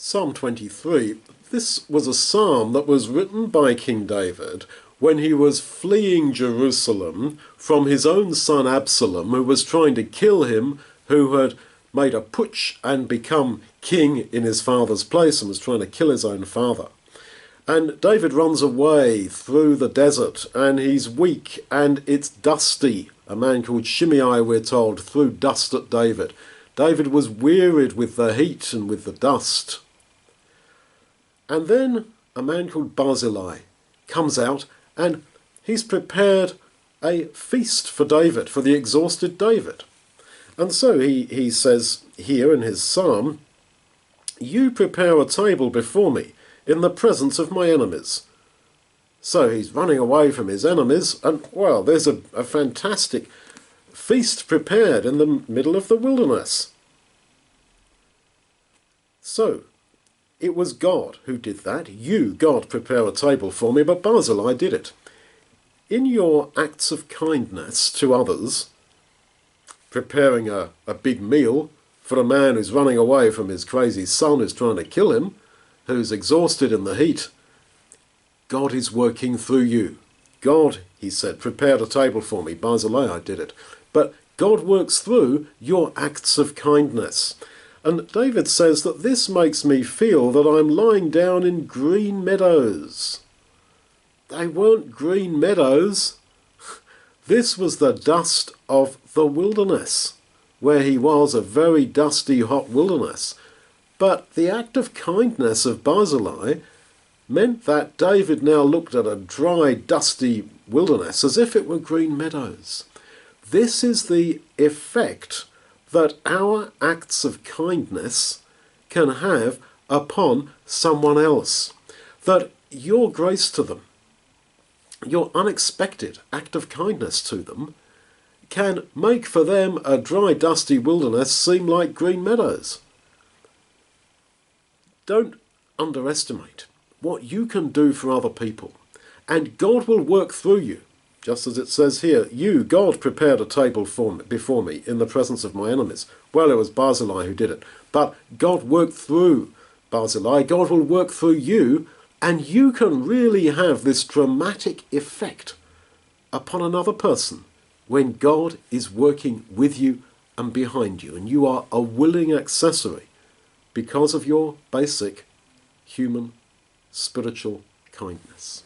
Psalm 23, this was a psalm that was written by King David when he was fleeing Jerusalem from his own son Absalom, who was trying to kill him, who had made a putsch and become king in his father's place and was trying to kill his own father. And David runs away through the desert, and he's weak, and it's dusty. A man called Shimei, we're told, threw dust at David. David was wearied with the heat and with the dust. And then a man called Barzillai comes out, and he's prepared a feast for David, for the exhausted David. And so he says here in his psalm, "You prepare a table before me in the presence of my enemies." So he's running away from his enemies, and, well, there's a fantastic feast prepared in the middle of the wilderness. So, it was God who did that. You, God, prepare a table for me, but Barzillai did it. In your acts of kindness to others, preparing a big meal for a man who's running away from his crazy son who's trying to kill him, who's exhausted in the heat, God is working through you. God, he said, prepared a table for me. Barzillai did it. But God works through your acts of kindness. And David says that this makes me feel that I'm lying down in green meadows. They weren't green meadows. This was the dust of the wilderness, where he was, a very dusty, hot wilderness. But the act of kindness of Barzillai meant that David now looked at a dry, dusty wilderness as if it were green meadows. This is the effect that our acts of kindness can have upon someone else. That your grace to them, your unexpected act of kindness to them, can make for them a dry, dusty wilderness seem like green meadows. Don't underestimate what you can do for other people, and God will work through you. Just as it says here, you, God, prepared a table before me in the presence of my enemies. Well, it was Barzillai who did it. But God worked through Barzillai. God will work through you, and you can really have this dramatic effect upon another person when God is working with you and behind you, and you are a willing accessory because of your basic human spiritual kindness.